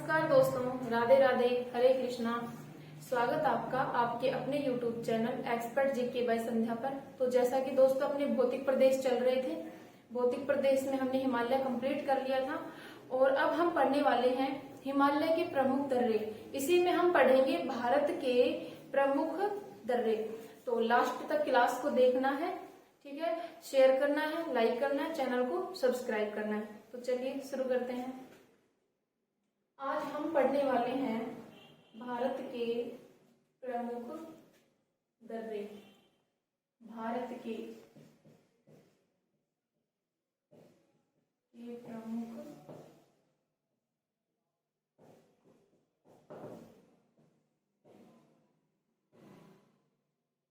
नमस्कार दोस्तों, राधे राधे, हरे कृष्णा। स्वागत आपका आपके अपने YouTube channel expert GK by Sandhya पर। तो जैसा कि दोस्तों अपने भौतिक प्रदेश चल रहे थे, भौतिक प्रदेश में हमने हिमालय कंप्लीट कर लिया था और अब हम पढ़ने वाले हैं हिमालय के प्रमुख दर्रे। इसी में हम पढ़ेंगे भारत के प्रमुख दर्रे। तो लास्ट तक क्लास को देखना है, ठीक है, शेयर करना है, लाइक करना है, चैनल को सब्सक्राइब करना है। तो चलिए शुरू करते हैं। आज हम पढ़ने वाले हैं भारत के प्रमुख दर्रे। भारत के प्रमुख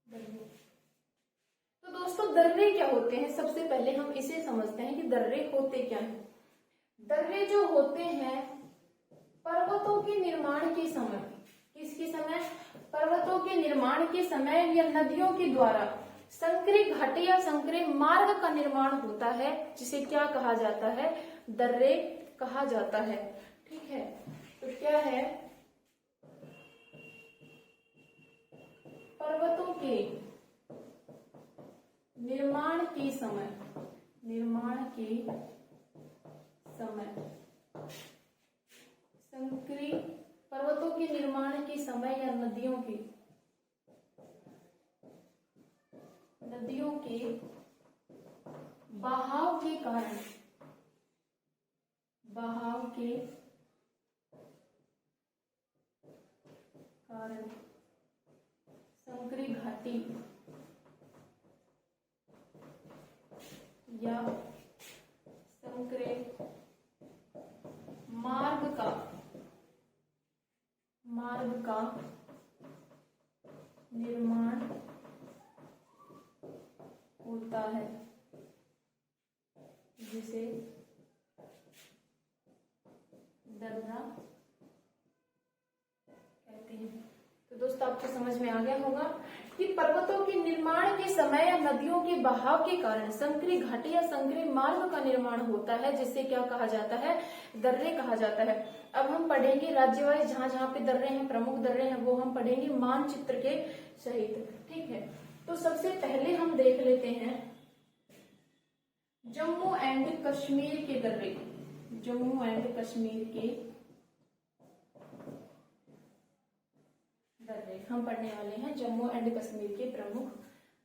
दर्रे। तो दोस्तों दर्रे क्या होते हैं? सबसे पहले हम इसे समझते हैं कि दर्रे होते क्या हैं। दर्रे जो होते हैं पर्वतों के निर्माण के समय, किसके समय? पर्वतों के निर्माण के समय या नदियों के द्वारा संकरी घाटी या संकरी मार्ग का निर्माण होता है, जिसे क्या कहा जाता है? दर्रे कहा जाता है। ठीक है, तो क्या है? पर्वतों के निर्माण के समय, संकरी पर्वतों के निर्माण के समय या नदियों के बहाव के कारण, संकरी घाटी या संकरे मार्ग का निर्माण होता है, जिसे दर्रा कहते हैं। तो दोस्तों आपको समझ में आ गया होगा कि पर्वतों के निर्माण के समय या नदियों के बहाव के कारण संकरी घाटी या संकरी मार्ग का निर्माण होता है, जिससे क्या कहा जाता है? दर्रे कहा जाता है। अब हम पढ़ेंगे राज्यवाइज, जहां जहां पे दर्रे हैं, प्रमुख दर्रे हैं, वो हम पढ़ेंगे मानचित्र के सहित। ठीक है, तो सबसे पहले हम देख लेते हैं जम्मू एंड कश्मीर के दर्रे। जम्मू एंड कश्मीर के दर्रे हम पढ़ने वाले हैं, जम्मू एंड कश्मीर के प्रमुख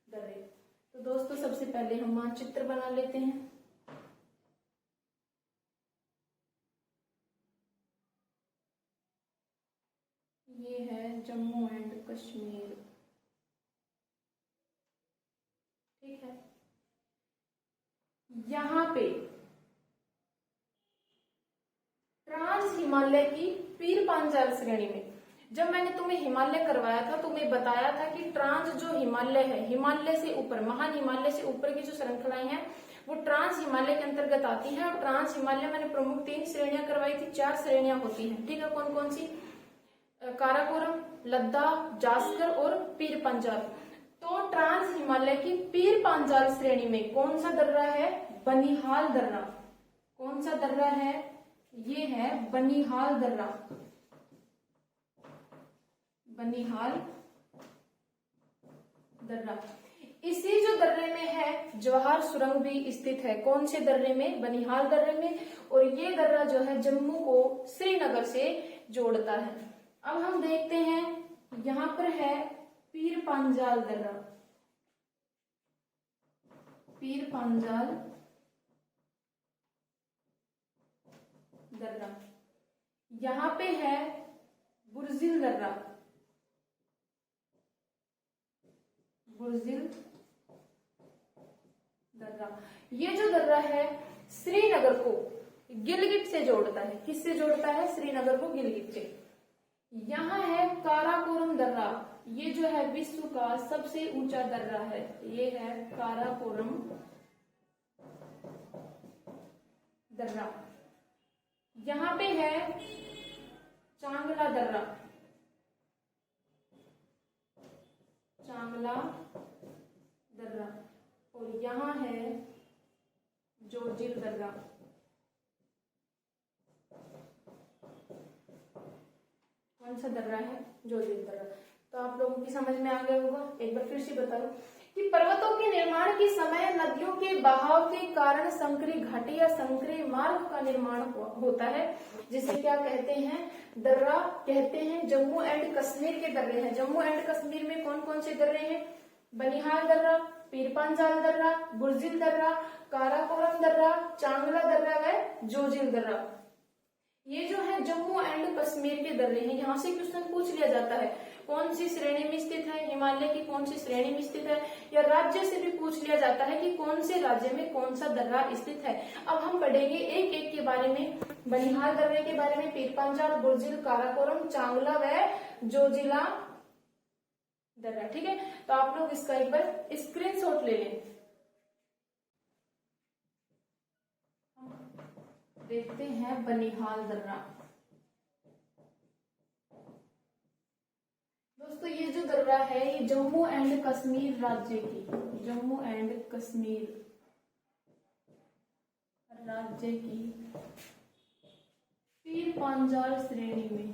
दर्रे। तो दोस्तों सबसे पहले हम मानचित्र बना लेते हैं। ये है जम्मू एंड कश्मीर। ठीक है, यहाँ पे ट्रांस हिमालय की पीर पांचाल श्रेणी में, जब मैंने तुम्हें हिमालय करवाया था तो मैं बताया था कि ट्रांस जो हिमालय है, हिमालय से ऊपर, महान हिमालय से ऊपर की जो श्रृंखलाएं हैं वो ट्रांस हिमालय के अंतर्गत आती हैं। और ट्रांस हिमालय मैंने प्रमुख 3 श्रेणियां करवाई थी, 4 श्रेणियां होती हैं। ठीक है, कौन कौन सी? काराकोरम, लद्दाख, जास्कर और पीर पंजाल। तो ट्रांस हिमालय की पीर पांचाल श्रेणी में कौन सा दर्रा है? बनिहाल दर्रा। कौन सा दर्रा है? ये है बनिहाल दर्रा। बनिहाल दर्रा। इसी जो दर्रे में है जवाहर सुरंग भी स्थित है। कौन से दर्रे में? बनिहाल दर्रे में। और ये दर्रा जो है जम्मू को श्रीनगर से जोड़ता है। अब हम देखते हैं, यहां पर है पीर पांजाल दर्रा। पीर पांजाल दर्रा। यहां पे है बुर्जिल दर्रा। बुर्जिल दर्रा। ये जो दर्रा है श्रीनगर को गिलगित से जोड़ता है। किससे जोड़ता है? श्रीनगर को गिलगित से। यहाँ है काराकोरम दर्रा। ये जो है विश्व का सबसे ऊंचा दर्रा है। ये है काराकोरम दर्रा। यहाँ पे है चांगला दर्रा। चांगला दर्रा। और यहाँ है जोजिल दर्रा। कौन सा दर्रा है? जोजिल दर्रा। तो आप लोगों की समझ में आ गया होगा। एक बार फिर से बताओ कि पर्वतों के निर्माण के समय नदियों के बहाव के कारण संकरी घाटी या संकरी मार्ग का निर्माण होता है, जिसे क्या कहते हैं? दर्रा कहते हैं। जम्मू एंड कश्मीर के दर्रे हैं। जम्मू एंड कश्मीर में कौन कौन से दर्रे हैं? बनिहाल दर्रा, पीर पांजाल दर्रा, बुर्जिल दर्रा, काराकोरम दर्रा, चांगला दर्रा व जोजिल दर्रा। ये जो है जम्मू एंड कश्मीर के दर्रे हैं। यहाँ से क्वेश्चन पूछ लिया जाता है कौन सी श्रेणी में स्थित है, हिमालय की कौन सी श्रेणी में स्थित है, या राज्य से भी पूछ लिया जाता है कि कौन से राज्य में कौन सा दर्रा स्थित है। अब हम पढ़ेंगे एक एक के बारे में। बनिहाल दर्रे के बारे में, पीर पांजाल, बुर्जिल, काराकोरम, चांगला व जोजिला दर्रा। ठीक है, तो आप लोग इसका एक बार स्क्रीनशॉट ले लें। देखते हैं बनिहाल दर्रा। दोस्तों ये जो दर्रा है ये जम्मू एंड कश्मीर राज्य की, जम्मू एंड कश्मीर राज्य की पीर पांजाल श्रेणी में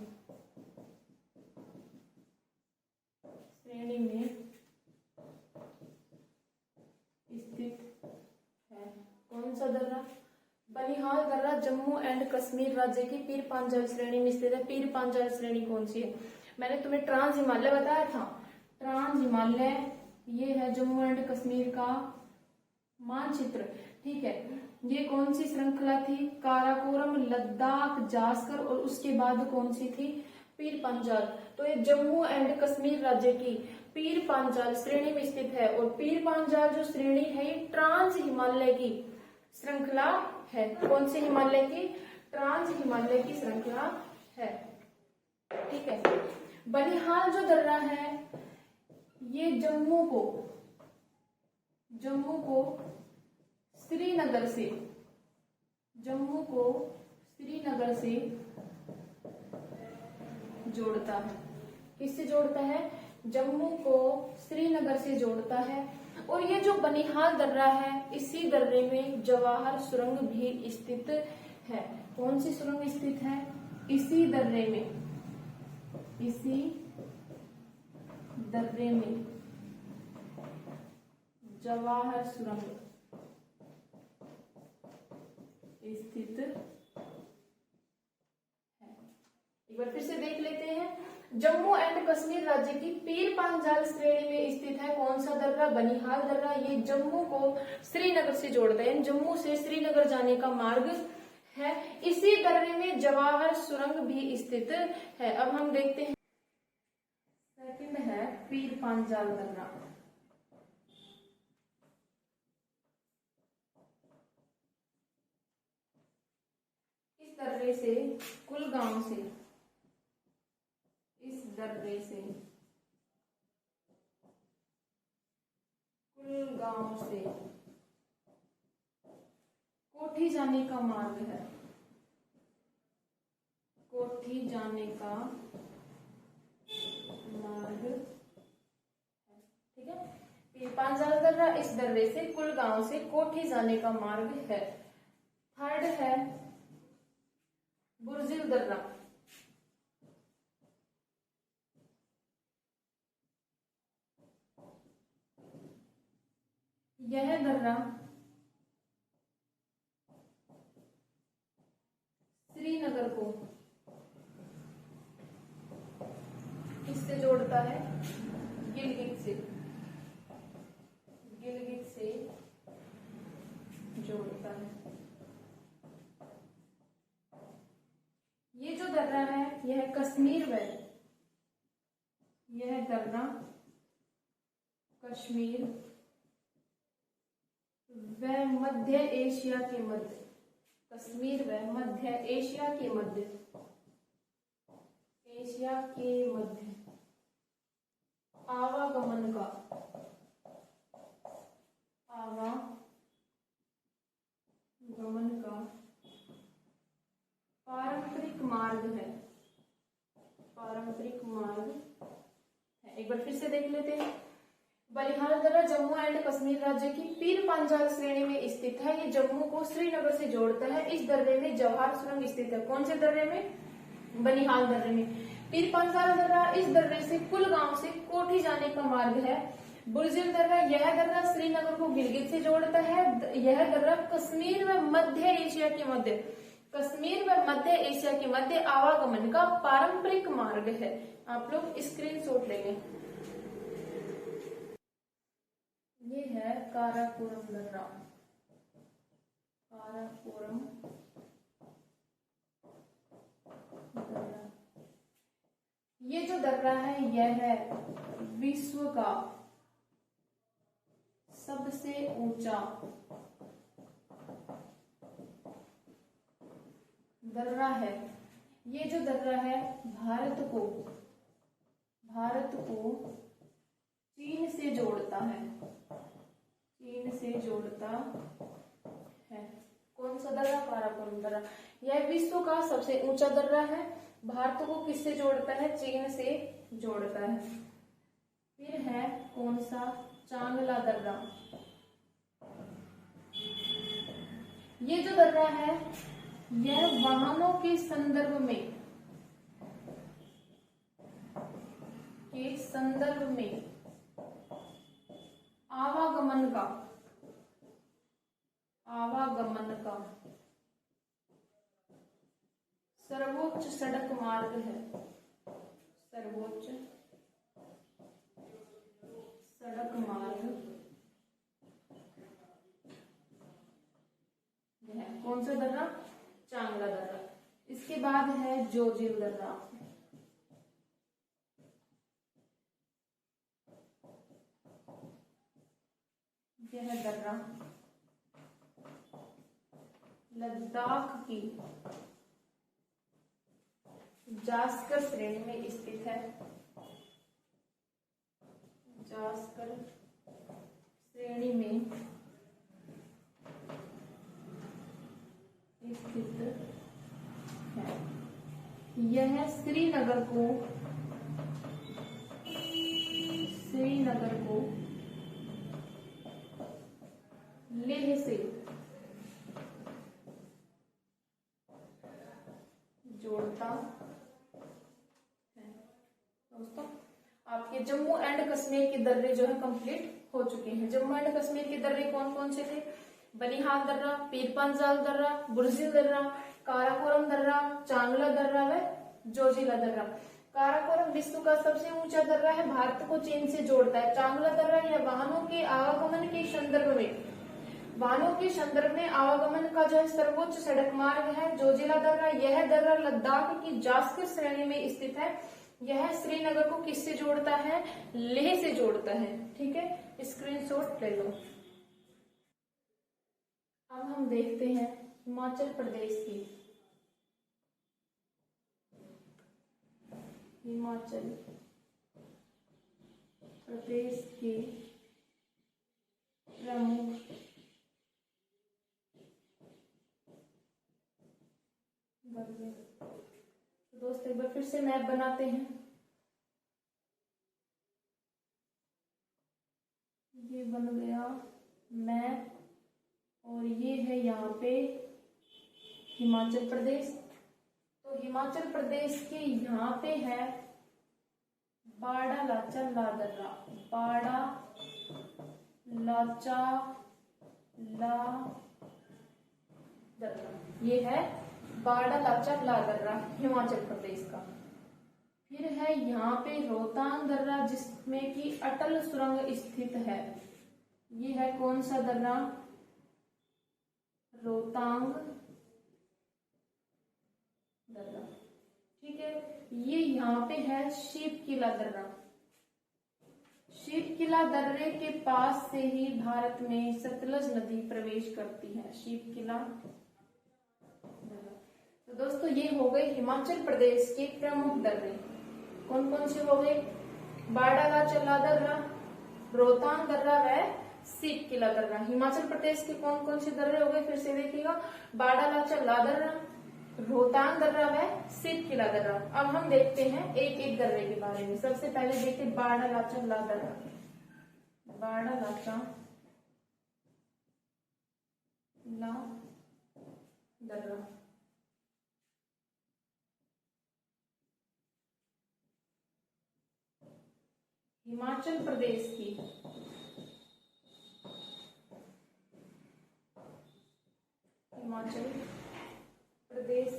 स्थित है। कौन सा दर्रा? बनिहाल दर्रा जम्मू एंड कश्मीर राज्य की पीर पांजाल श्रेणी में स्थित है। पीर पांजाल श्रेणी कौन सी है? मैंने तुम्हें ट्रांस हिमालय बताया था। ट्रांस हिमालय ये है जम्मू एंड कश्मीर का मानचित्र। ठीक है, ये कौन सी श्रृंखला थी? काराकोरम, लद्दाख, जास्कर और उसके बाद कौन सी थी? पीर पांजाल। तो ये जम्मू एंड कश्मीर राज्य की पीर पांजाल श्रेणी में स्थित है। और पीर पांजाल जो श्रेणी है ये ट्रांस हिमालय की श्रृंखला है। कौन सी हिमालय की? ट्रांस हिमालय की श्रृंखला है। ठीक है, बनिहाल जो दर्रा है ये जम्मू को श्रीनगर से जोड़ता है। किससे जोड़ता है? जम्मू को श्रीनगर से जोड़ता है। और ये जो बनिहाल दर्रा है इसी दर्रे में जवाहर सुरंग भी स्थित है। कौन सी सुरंग स्थित है? इसी दर्रे में जवाहर सुरंग स्थित है। एक बार फिर से देख लेते हैं। जम्मू एंड कश्मीर राज्य की पीर पांजाल श्रेणी में स्थित है कौन सा दर्रा? बनिहाल दर्रा। ये जम्मू को श्रीनगर से जोड़ता है, जम्मू से श्रीनगर जाने का मार्ग है। इसी दर्रे में जवाहर सुरंग भी स्थित है। अब हम देखते हैं सेकंड है पीर पांजाल दर्रा। इस दर्रे से कुलगांव से कोठी जाने का मार्ग है। ठीक है, पीर पांजाल दर्रा इस दर्रे से कुलगांव से कोठी जाने का मार्ग है। थर्ड है बुर्जिल दर्रा। यह दर्रा श्रीनगर को किससे जोड़ता है? गिलगित से जोड़ता है। ये जो दर्रा है यह कश्मीर में, यह दर्रा कश्मीर व मध्य एशिया के मध्य, कश्मीर व मध्य एशिया के मध्य आवागमन का पारंपरिक मार्ग है। एक बार फिर से देख लेते हैं। बनिहाल दर्रा जम्मू एंड कश्मीर राज्य की पीर पांजाल श्रेणी में स्थित है। ये जम्मू को श्रीनगर से जोड़ता है। इस दर्रे में जवाहर सुरंग स्थित है। कौन से दर्रे में? बनिहाल दर्रे में। पीर पांचाल दर्रा, इस दर्रे से कुलगांव से कोठी जाने का मार्ग है। बुर्जिल दर्रा, यह दर्रा श्रीनगर को गिलगित से जोड़ता है। यह दर्रा कश्मीर व मध्य एशिया के मध्य आवागमन का पारंपरिक मार्ग है। आप लोग स्क्रीनशॉट लेंगे। ये है काराकोरम दर्रा। काराकोरम दर्रा, ये जो दर्रा है यह है विश्व का सबसे ऊंचा दर्रा है। ये जो दर्रा है भारत को चीन से जोड़ता है। कौन सा दर्रा? काराकोरम दर्रा। यह विश्व का सबसे ऊंचा दर्रा है। भारत को किससे जोड़ता है? चीन से जोड़ता है। फिर है कौन सा? चांगला दर्रा। ये जो दर्रा है यह वाहनों के संदर्भ में आवागमन का सर्वोच्च सड़क मार्ग है। सर्वोच्च सड़क मार्ग है। कौन सा दर्रा? चांगला दर्रा। इसके बाद है जोजिल दर्रा। यह दर्रा लद्दाख की जास्कर श्रेणी में स्थित है। जास्कर श्रेणी में स्थित है। यह श्रीनगर को लेह से जोड़ता है। दोस्तों, आपके जम्मू एंड कश्मीर के दर्रे जो है कंप्लीट हो चुके हैं। जम्मू एंड कश्मीर के दर्रे कौन कौन से थे? बनिहाल दर्रा, पीर पांचाल दर्रा, बुर्जिल दर्रा, काराकोरम दर्रा, चांगला दर्रा व जोजिला दर्रा। काराकोरम विश्व का सबसे ऊंचा दर्रा है, भारत को चीन से जोड़ता है। चांगला दर्रा यह वाहनों के आवागमन के संदर्भ में आवागमन का जो है सर्वोच्च सड़क मार्ग है। जोजिला दर्रा, यह दर्रा लद्दाख की जास्कर श्रेणी में स्थित है। यह श्रीनगर को किससे जोड़ता है? लेह से जोड़ता है। ठीक है, स्क्रीनशॉट ले लो। अब हम देखते हैं हिमाचल प्रदेश की। हिमाचल प्रदेश के प्रमुख दर्रे। तो दोस्त एक बार फिर से मैप बनाते हैं। ये बन गया मैप और ये है यहाँ पे हिमाचल प्रदेश। तो हिमाचल प्रदेश के यहाँ पे है बाड़ा लाचा ला दर्रा। बाड़ा लाचा ला दर्रा, ये है बाड़ा लाचा ला दर्रा हिमाचल प्रदेश का। फिर है यहाँ पे रोहतांग दर्रा जिसमें कि अटल सुरंग स्थित है। ये है कौन सा दर्रा? रोहतांग दर्रा। ठीक है, ये यहाँ पे है शिव किला दर्रा। शिव किला दर्रे के पास से ही भारत में सतलज नदी प्रवेश करती है। शिव किला दर्रा। तो दोस्तों ये हो गए हिमाचल प्रदेश के प्रमुख दर्रे। कौन कौन से हो गए? बाड़ा लाचा ला दर्रा, रोहतांग दर्रा व शिव किला दर्रा। हिमाचल प्रदेश के कौन कौन से दर्रे हो गए? फिर से देखिएगा, बाड़ा लाचा ला दर्रा, रोहतांग दर्रा व शिव किला दर्रा। अब हम देखते हैं एक एक दर्रे के बारे में। सबसे पहले देखते बाड़ा लाचा ला दर्रा। बाड़ा लाचा ला दर्रा, हिमाचल प्रदेश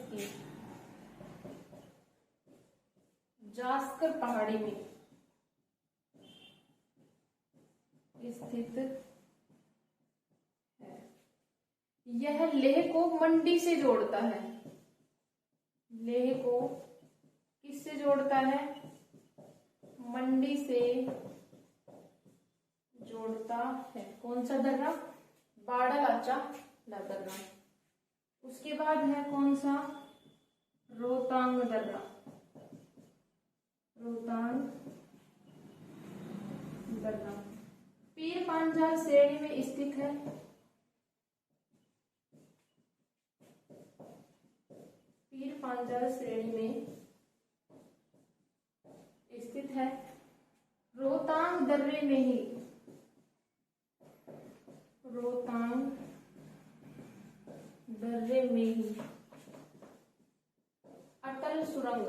की जास्कर पहाड़ी में स्थित है। यह लेह को मंडी से जोड़ता है। लेह को किससे जोड़ता है? मंडी से जोड़ता है। कौन सा दर्रा? बाड़ालाचा दर्रा। उसके बाद है कौन सा? रोहतांग दर्रा। रोहतांग दर्रा पीर पांजाल श्रेणी में स्थित है। पीर पांजाल श्रेणी में स्थित है। रोहतांग दर्रे में ही रोहतांग दर्रे में ही अटल सुरंग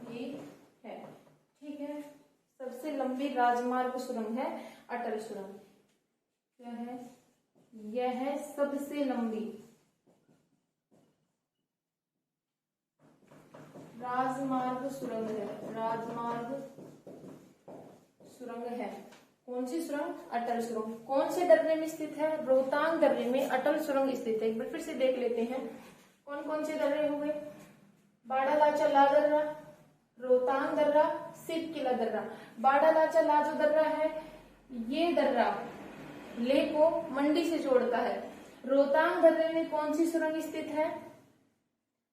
भी है। ठीक है, सबसे लंबी राजमार्ग सुरंग है अटल सुरंग। क्या है? यह है सबसे लंबी राजमार्ग सुरंग है। राजमार्ग सुरंग है। कौन सी सुरंग? अटल सुरंग। कौन से दर्रे में स्थित है? रोहतांग दर्रे में अटल सुरंग स्थित है। एक बार फिर से देख लेते हैं कौन कौन से दर्रे हुए। बाड़ालाचा ला दर्रा, रोहतांग दर्रा, सिप किला दर्रा। बाड़ालाचा ला जो दर्रा है, ये दर्रा लेह को मंडी से जोड़ता है। रोहतांग दर्रे में कौन सी सुरंग स्थित है?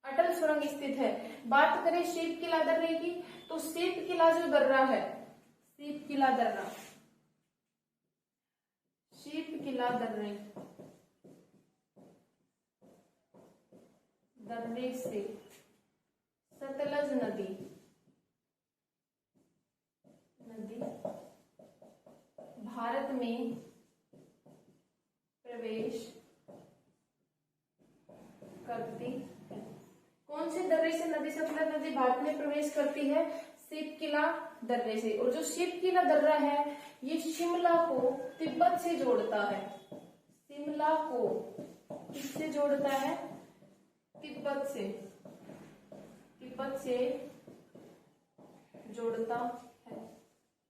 अटल सुरंग स्थित है। बात करें सीप किला दर्रे की, तो सीप किला जो दर्रा है, सीप किला दर्रा, सीप किला दर्रे से सतलज नदी भारत में प्रवेश करती है। कौन से दर्रे से नदी सतलज नदी भारत में प्रवेश करती है? सीप किला दर्रे से। और जो सीप किला दर्रा है, ये शिमला को तिब्बत से जोड़ता है। शिमला को किससे जोड़ता है? तिब्बत से। तिब्बत से जोड़ता है।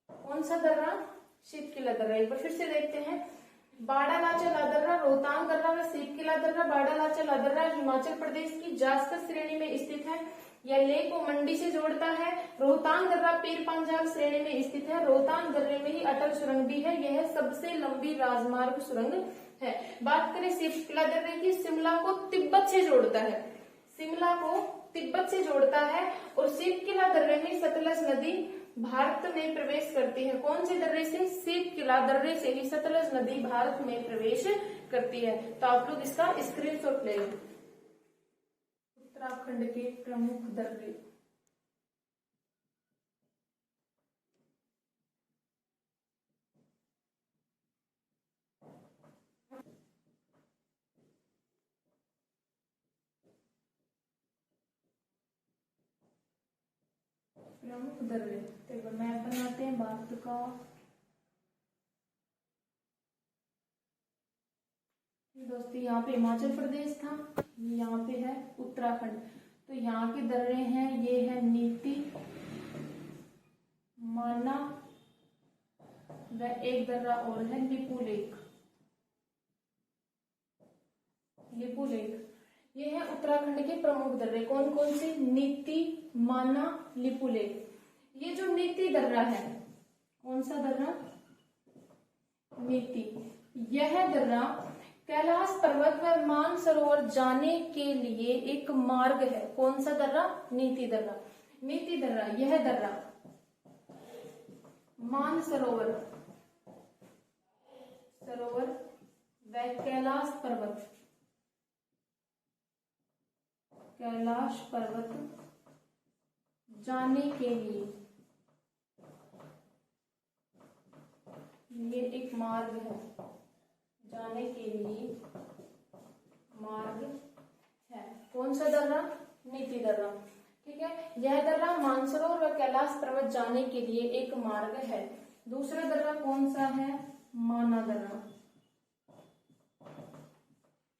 कौन सा दर्रा? सीप किला दर्रा। एक बार फिर से देखते हैं। बाड़ालाचा ला दर्रा, रोहतांग दर्रा व सीप किला दर्रा। बाड़ालाचा ला दर्रा हिमाचल प्रदेश की जास्कर श्रेणी में स्थित है। यह लेह को मंडी से जोड़ता है। रोहतांग दर्रा पीर पांजाल श्रेणी में स्थित है। रोहतांग दर्रे में ही अटल सुरंग भी है। यह सबसे लंबी राजमार्ग सुरंग है। बात करें सीप किला दर्रे की, शिमला को तिब्बत से जोड़ता है। शिमला को तिब्बत से जोड़ता है। और सीप किला दर्रे में सतलज नदी भारत में प्रवेश करती है। कौन से दर्रे से? सीप किला दर्रे से ही सतलज नदी भारत में प्रवेश करती है। तो आप लोग इसका स्क्रीनशॉट ले लें। उत्तराखंड के प्रमुख दर्रे। प्रमुख दर्रे देखो, मैप बनाते हैं भारत का। दोस्तों यहाँ पे हिमाचल प्रदेश था, यहाँ पे है उत्तराखंड। तो यहाँ के दर्रे हैं, ये है नीति, माना व एक दर्रा और है लिपू लेक। लिपू लेक ये है उत्तराखंड के प्रमुख दर्रे। कौन कौन से? नीति, माना, लिपू लेक। ये जो नीति दर्रा है, कौन सा दर्रा? नीति। यह दर्रा कैलाश पर्वत व मानसरोवर जाने के लिए एक मार्ग है। कौन सा दर्रा? नीति दर्रा। नीति दर्रा, यह दर्रा मानसरोवर व कैलाश पर्वत जाने के लिए ये एक मार्ग है। जाने के लिए मार्ग है। कौन सा दर्रा? नीति दर्रा। ठीक है। यह दर्रा मानसरोवर व कैलाश पर्वत जाने के लिए एक मार्ग है। दूसरा दर्रा कौन सा है? माना दर्रा।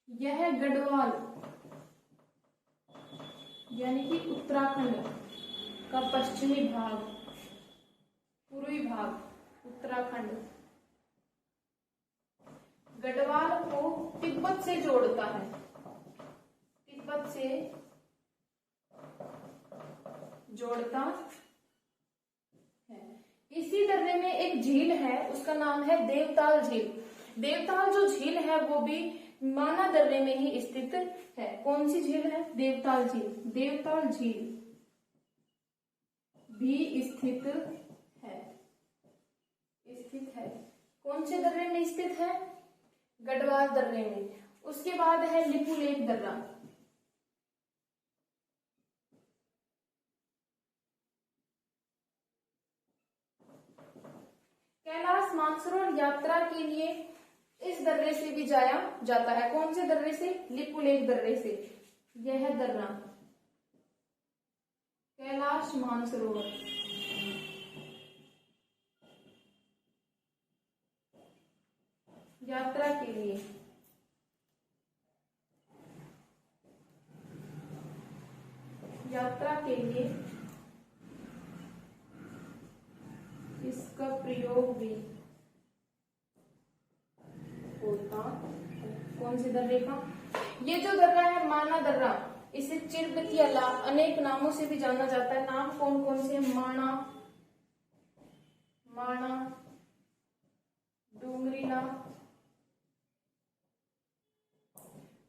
यह गढ़वाल यानी कि उत्तराखंड का पश्चिमी भाग, पूर्वी भाग उत्तराखंड, गढ़वाल को तिब्बत से जोड़ता है, तिब्बत से जोड़ता है। इसी दर्रे में एक झील है, उसका नाम है देवताल झील। देवताल जो झील है वो भी माना दर्रे में ही स्थित है। कौन सी झील है? देवताल झील। देवताल झील भी स्थित है, स्थित है। कौन से दर्रे में स्थित है? गढ़वाल दर्रे में। उसके बाद है लिपुलेख दर्रा। कैलाश मानसरोवर यात्रा के लिए इस दर्रे से भी जाया जाता है। कौन से दर्रे से? लिपुलेख दर्रे से। यह दर्रा कैलाश मानसरोवर यात्रा के लिए इसका प्रयोग भी होता है। कौन से दर्रे का? ये जो दर्रा है माना दर्रा, इसे चिरबतियाला अनेक नामों से भी जाना जाता है। नाम कौन कौन से? माणा, माणा, डोंगरीला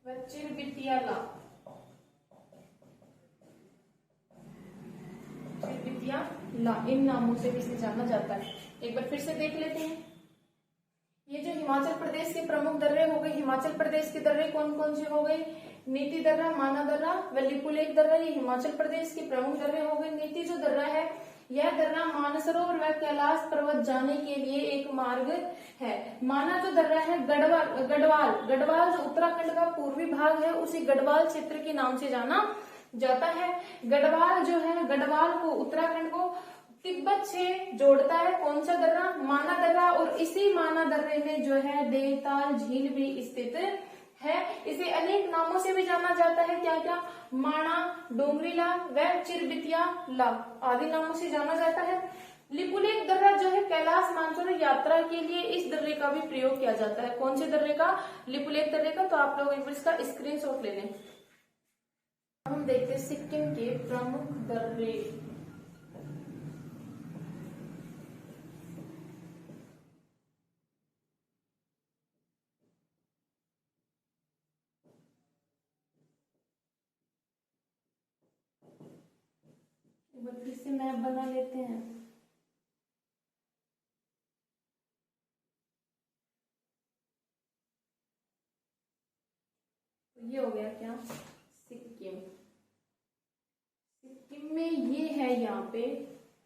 व चिरबितियाला, चिरबितियाला, इन नामों से भी इसे जाना जाता है। एक बार फिर से देख लेते हैं। ये जो हिमाचल प्रदेश के प्रमुख दर्रे हो गए, हिमाचल प्रदेश के दर्रे कौन कौन से हो गए? नीति दर्रा, माना दर्रा व लिपुलेख दर्रा, ये हिमाचल प्रदेश के प्रमुख दर्रे हो गए। नीति जो दर्रा है, यह दर्रा मानसरोवर व कैलाश पर्वत जाने के लिए एक मार्ग है। माना जो दर्रा है, गढ़वाल जो उत्तराखंड का पूर्वी भाग है, उसी गढ़वाल क्षेत्र के नाम से जाना जाता है। गढ़वाल जो है, गढ़वाल को, उत्तराखंड को तिब्बत से जोड़ता है। कौन सा दर्रा? माना दर्रा। और इसी माना दर्रे में जो है देवताल झील भी स्थित है। इसे अनेक नामों से भी जाना जाता है। क्या क्या? माणा, डोंगरीला व चिरबितियाला आदि नामों से जाना जाता है। लिपुलेख दर्रा जो है कैलाश मानसरोवर यात्रा के लिए इस दर्रे का भी प्रयोग किया जाता है। कौन से दर्रे का? लिपुलेख दर्रे का। तो आप लोग एक बार इसका स्क्रीनशॉट ले लें। हम देखते हैं सिक्किम के प्रमुख दर्रे। फिर से मैप बना लेते हैं। ये हो गया क्या? सिक्किम। सिक्किम में ये है यहाँ पे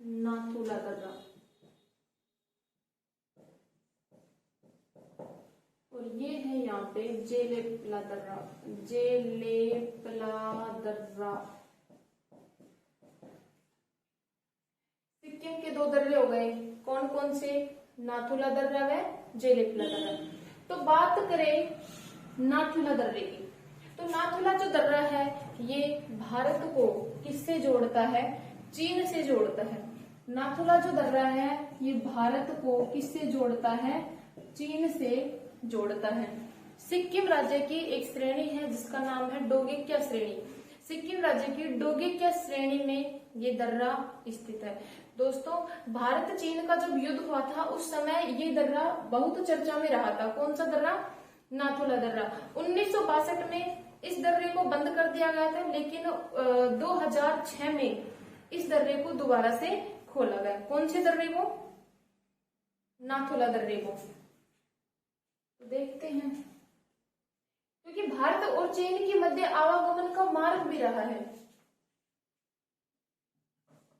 नाथुला दर्रा, और ये है यहाँ पे जेलेपला दर्रा, जेलेपला दर्रा। सिक्किम के दो दर्रे हो गए। कौन कौन से? नाथुला दर्रा व जेलेपला दर्रा। तो बात करें नाथुला दर्रे की, तो नाथुला जो दर्रा है ये भारत को किससे जोड़ता है? चीन से जोड़ता है। नाथुला जो दर्रा है ये भारत को किससे जोड़ता है? चीन से जोड़ता है। सिक्किम राज्य की एक श्रेणी है जिसका नाम है डोगेक्या श्रेणी। सिक्किम राज्य की डोगेक्या श्रेणी में ये दर्रा स्थित है। दोस्तों, भारत चीन का जब युद्ध हुआ था उस समय ये दर्रा बहुत चर्चा में रहा था। कौन सा दर्रा? नाथुला दर्रा। 1962 में इस दर्रे को बंद कर दिया गया था, लेकिन 2006 में इस दर्रे को दोबारा से खोला गया। कौन से दर्रे को? नाथुला दर्रे को। तो देखते हैं, क्योंकि भारत और चीन के मध्य आवागमन का मार्ग भी रहा है।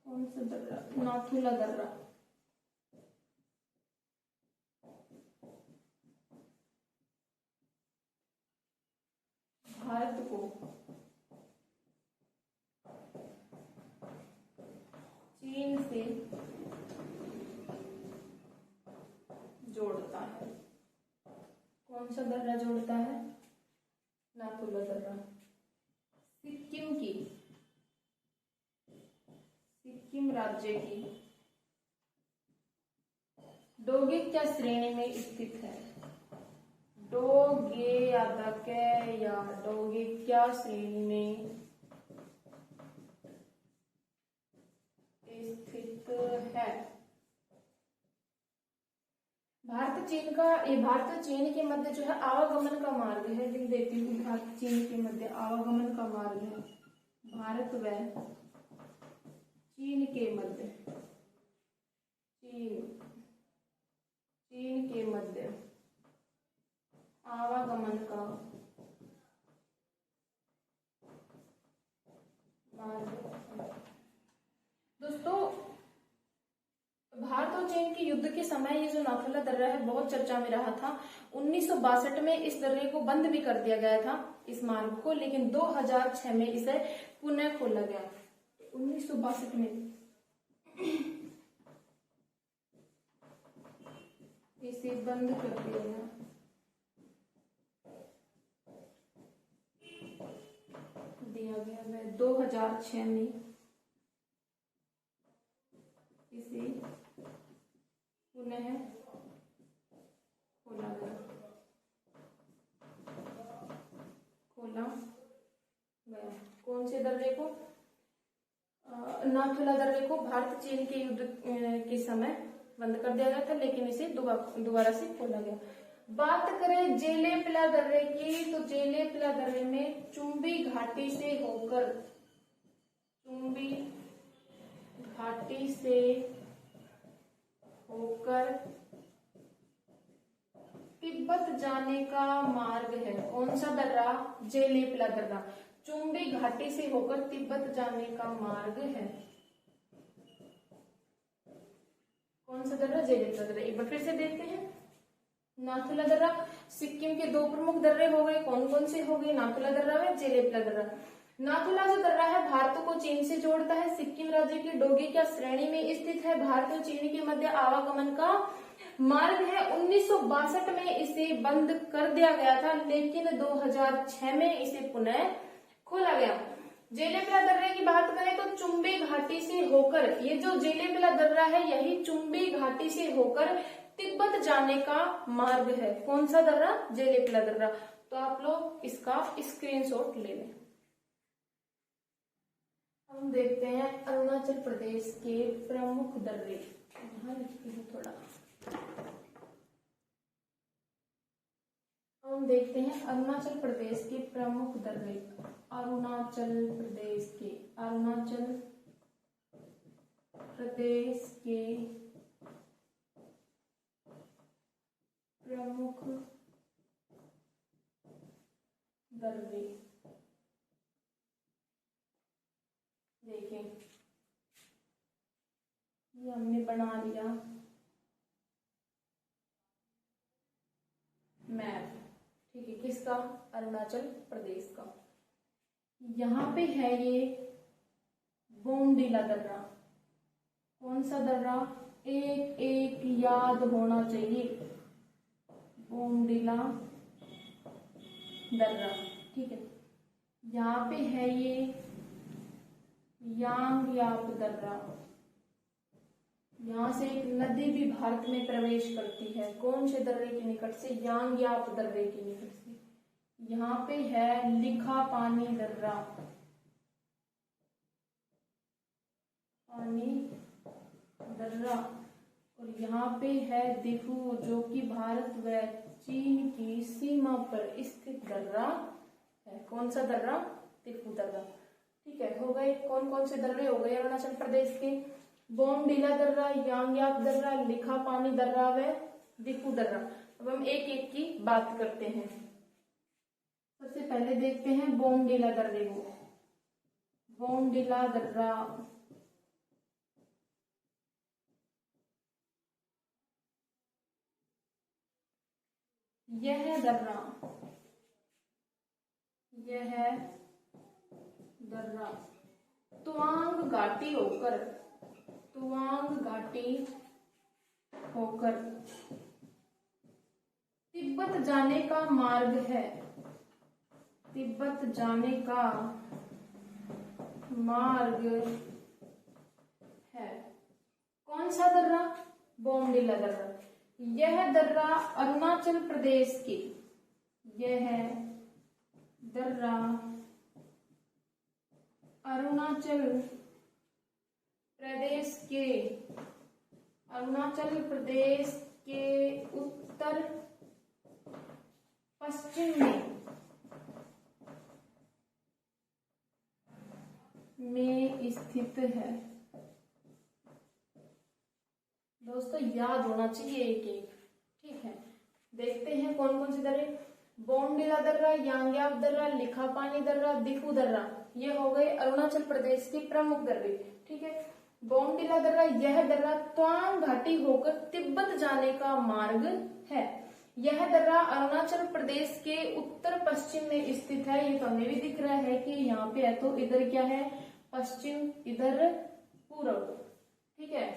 कौन सा दर्रा? नाथुला दर्रा। भारत को से जोड़ता है। कौन सा दर्रा जोड़ता है? नाथुला दर्रा। सिक्किम राज्य की डोगे क्या श्रेणी में स्थित है? डोगे यादके या डोगे क्या श्रेणी में स्थित है? भारत चीन के मध्य जो है आवागमन का मार्ग है। लिख देती हूँ, भारत चीन के मध्य आवागमन का मार्ग है। भारत व चीन के मध्य चीन के मध्य आवागमन का मार्ग। दोस्तों, भारत और चीन के युद्ध के समय ये जो नाथुला दर्रा है बहुत चर्चा में रहा था। 1962 में इस दर्रे को बंद भी कर दिया गया था, इस मार्ग को, लेकिन 2006 में इसे पुनः खोला गया। 1962 में इसे बंद कर दिया गया। वह 2006 में इसे पुनः खोला गया। कौन से दर्रे को? नाथुला दर्रे को भारत चीन के युद्ध के समय बंद कर दिया गया था, लेकिन इसे दोबारा से खोला गया। बात करें जेलेपला दर्रे की, तो जेलेपला दर्रे में चुंबी घाटी से होकर तिब्बत जाने का मार्ग है। कौन सा दर्रा? जेलेपला दर्रा। चुंबी घाटी से होकर तिब्बत जाने का मार्ग है। कौन सा दर्रा? जेलेपला दर्रा। एक बार फिर से देखते हैं। नाथुला दर्रा सिक्किम के दो प्रमुख दर्रे हो गए। कौन कौन से हो गए? नाथुला दर्रा व जेलेपला दर्रा। नाथुला जो दर्रा है भारत को चीन से जोड़ता है, सिक्किम राज्य की डोगे क्या श्रेणी में स्थित है, भारत और चीन के मध्य आवागमन का मार्ग है। 1962 में इसे बंद कर दिया गया था, लेकिन 2006 में इसे पुनः खोला गया। जेलेपला दर्रे की बात करें तो चुंबी घाटी से होकर, ये जो जेलेपला दर्रा है यही चुंबी घाटी से होकर तिब्बत जाने का मार्ग है। कौन सा दर्रा? जेलेपला दर्रा। तो आप लोग इसका स्क्रीनशॉट ले लें। हम देखते हैं अरुणाचल प्रदेश के प्रमुख दर्रे। यहाँ लिखती हूँ थोड़ा। हम देखते हैं अरुणाचल प्रदेश के प्रमुख दर्रे। अरुणाचल प्रदेश के प्रमुख दर्रे। देखें, ये हमने बना लिया मैप, ठीक है, किसका? अरुणाचल प्रदेश का। यहाँ पे है ये बोमडिला दर्रा। कौन सा दर्रा? एक एक याद होना चाहिए, बोमडिला दर्रा, ठीक है। यहाँ पे है ये यांगयाप दर्रा। यहाँ से एक नदी भी भारत में प्रवेश करती है। कौन से दर्रे के निकट से? यांगयाप दर्रे के निकट से। यहाँ पे है लिखा पानी दर्रा, और यहाँ पे है दिफू, जो कि भारत व चीन की सीमा पर स्थित दर्रा है। कौन सा दर्रा? दिफू दर्रा, ठीक है। हो गए कौन कौन से दर्रे हो गए अरुणाचल प्रदेश के? बोमडिला दर्रा, यांगयाप दर्रा, लिखा पानी दर्रा व दिफू दर्रा। अब हम एक एक की बात करते हैं। सबसे पहले देखते हैं बोमडिला दर्रे को। बोमडिला दर्रा यह दर्रा तवांग घाटी तुआंग घाटी होकर तिब्बत जाने का मार्ग है। तिब्बत जाने का मार्ग है। कौन सा दर्रा? बोमडिला दर्रा। यह दर्रा अरुणाचल प्रदेश की, यह दर्रा अरुणाचल प्रदेश के उत्तर पश्चिम में स्थित है। दोस्तों याद होना चाहिए एक एक, ठीक है। देखते हैं कौन कौन से दर्रे। बोमडिला दर्रा, यांग्याप दर्रा, लिखापानी दर्रा, दिफू दर्रा, ये हो गए अरुणाचल प्रदेश के प्रमुख दर्रे, ठीक है। बोमडिला दर्रा, यह दर्रा त्वांग घाटी होकर तिब्बत जाने का मार्ग है। यह दर्रा अरुणाचल प्रदेश के उत्तर पश्चिम में स्थित है। ये तो हमें भी दिख रहा है कि यहाँ पे है, तो इधर क्या है? पश्चिम, इधर पूर्व, ठीक है,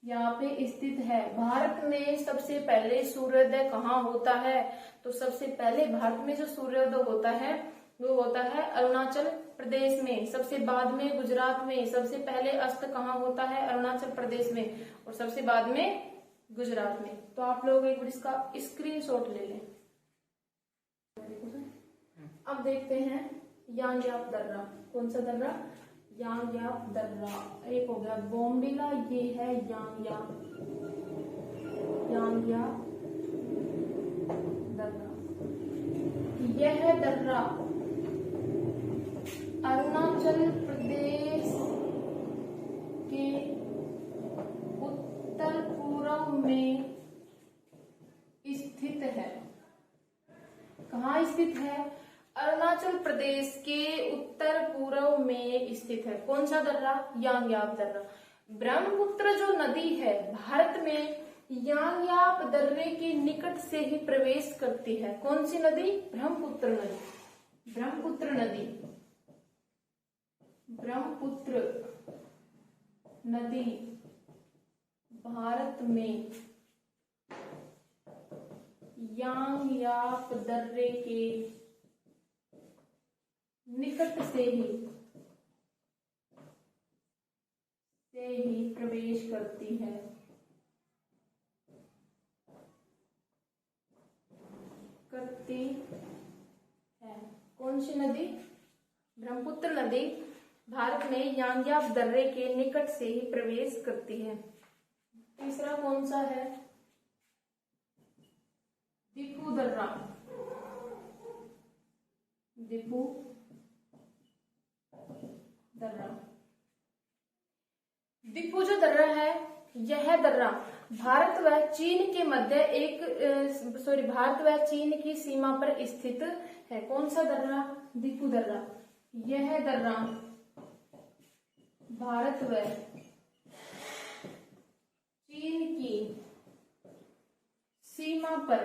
यहाँ पे स्थित है। भारत में सबसे पहले सूर्योदय कहाँ होता है? तो सबसे पहले भारत में जो सूर्योदय होता है वो होता है अरुणाचल प्रदेश में। सबसे बाद में गुजरात में। सबसे पहले अस्त कहाँ होता है? अरुणाचल प्रदेश में, और सबसे बाद में गुजरात में। तो आप लोग एक बार इसका स्क्रीनशॉट ले लें। अब देखते हैं यांग्याप दर्रा। कौन सा दर्रा? यांग्याप दर्रा। एक हो गया बोमडिला, ये है यांग्याप दर्रा। यह दर्रा अरुणाचल प्रदेश के उत्तर पूर्व में स्थित है। कहाँ स्थित है? अरुणाचल प्रदेश के उत्तर पूर्व में स्थित है। कौन सा दर्रा? यांग्याप दर्रा। ब्रह्मपुत्र जो नदी है भारत में यांग्याप दर्रे के निकट से ही प्रवेश करती है। कौन सी नदी? ब्रह्मपुत्र नदी। ब्रह्मपुत्र नदी, ब्रह्मपुत्र नदी भारत में यांग्याप दर्रे के निकट से ही प्रवेश करती है। कौन सी नदी? ब्रह्मपुत्र नदी भारत में यांग्याप दर्रे के निकट से ही प्रवेश करती है। तीसरा कौन सा है? दिफू दर्रा। दिफू दर्रा। दिफू जो दर्रा है, यह दर्रा भारत व चीन के मध्य भारत व चीन की सीमा पर स्थित है। कौन सा दर्रा? दिफू दर्रा। यह दर्रा भारत व चीन की सीमा पर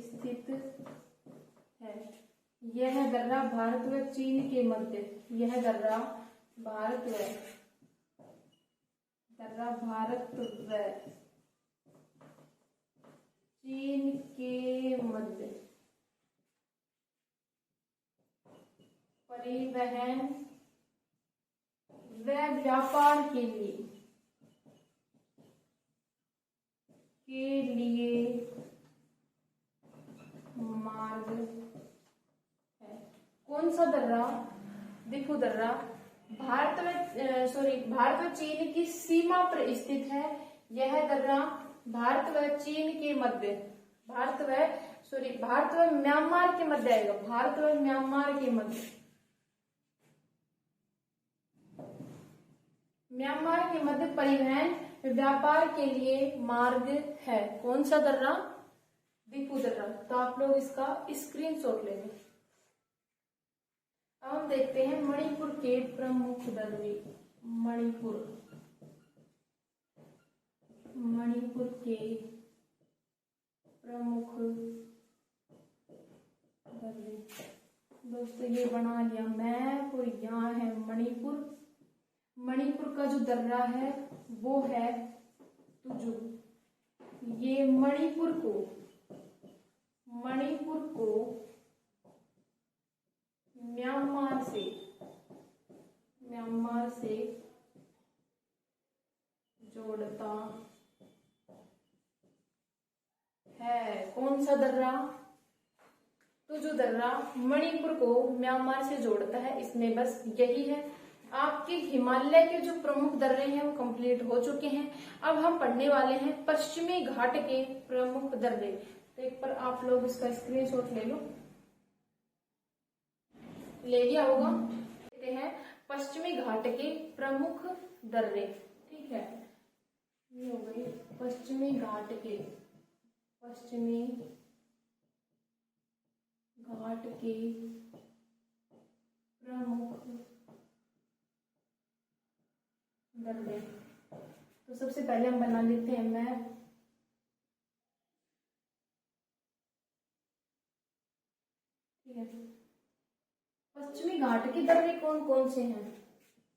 स्थित है। यह दर्रा भारत व चीन के मध्य, यह दर्रा भारत व चीन के मध्य परिवहन व व्यापार के लिए मार्ग है। कौन सा दर्रा? दिफू दर्रा भारत व चीन की सीमा पर स्थित है। यह दर्रा भारत व चीन के मध्य, भारत व म्यांमार के मध्य आएगा। भारत व म्यांमार के मध्य, म्यांमार के मध्य परिवहन व्यापार के लिए मार्ग है। कौन सा दर्रा? दिफू दर्रा। तो आप लोग इसका स्क्रीनशॉट ले लें। अब हम देखते हैं मणिपुर के प्रमुख दर्रे। मणिपुर के प्रमुख दर्रे। दोस्तों ये बना लिया मैप और यहाँ है मणिपुर। मणिपुर का जो दर्रा है वो है तुजु। ये मणिपुर को म्यांमार से जोड़ता है। कौन सा दर्रा? तो जो दर्रा मणिपुर को म्यांमार से जोड़ता है, इसमें बस यही है। आपके हिमालय के जो प्रमुख दर्रे हैं वो कंप्लीट हो चुके हैं। अब हम पढ़ने वाले हैं पश्चिमी घाट के प्रमुख दर्रे। तो एक पर आप लोग इसका स्क्रीनशॉट ले लो, ले लिया होगा। कहते हैं पश्चिमी घाट के प्रमुख दर्रे। ठीक है, ये हो गई पश्चिमी घाट के प्रमुख दर्रे। तो सबसे पहले हम बना लेते हैं मैप। ठीक है, पश्चिमी घाट के दर्रे कौन कौन से हैं?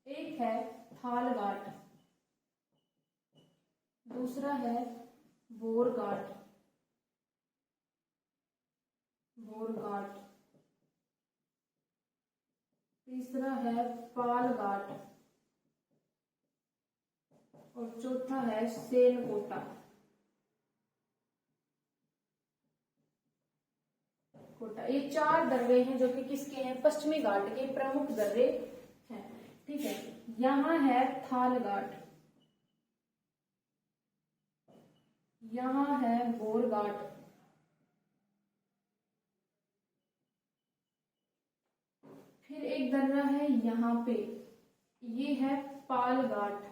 एक है थाल घाट, दूसरा है बोर घाट, तीसरा है पाल घाट और चौथा है सेनकोटा। ये 4 दर्रे हैं जो कि किसके हैं? पश्चिमी घाट के प्रमुख दर्रे हैं। ठीक है, यहाँ है थाल घाट, यहाँ है बोर घाट, फिर एक दर्रा है यहाँ पे, ये है पाल घाट,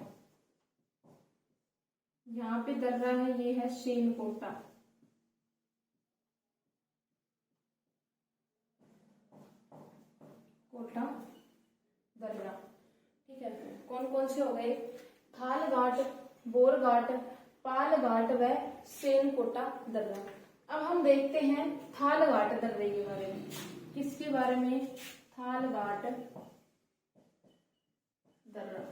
यहाँ पे दर्रा है, ये है सेनकोटा। दर्रा। ठीक है, कौन कौन से हो गए? थाल घाट, बोर घाट, पाल घाट व सेनकोटा दर्रा। अब हम देखते हैं थाल घाट दर्रे के बारे में। किसके बारे में? थाल घाट दर्रा।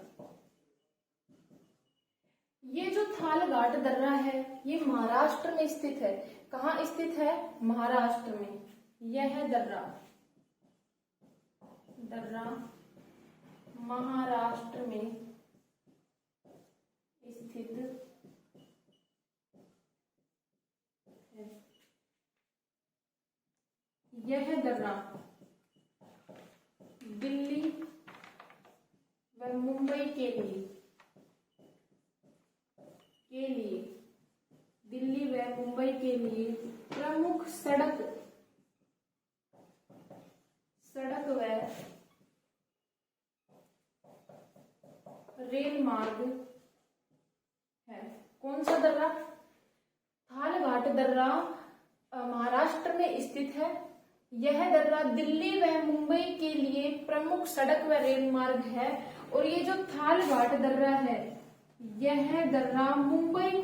ये जो थाल घाट दर्रा है ये महाराष्ट्र में स्थित है। कहाँ स्थित है? महाराष्ट्र में। यह दर्रा महाराष्ट्र में स्थित है। यह दर्रा दिल्ली व मुंबई के लिए दिल्ली व मुंबई के लिए प्रमुख सड़क व रेल मार्ग है। कौन सा दर्रा? थाल घाट दर्रा महाराष्ट्र में स्थित है। यह दर्रा दिल्ली व मुंबई के लिए प्रमुख सड़क व रेल मार्ग है। और ये जो थाल घाट दर्रा है यह दर्रा मुंबई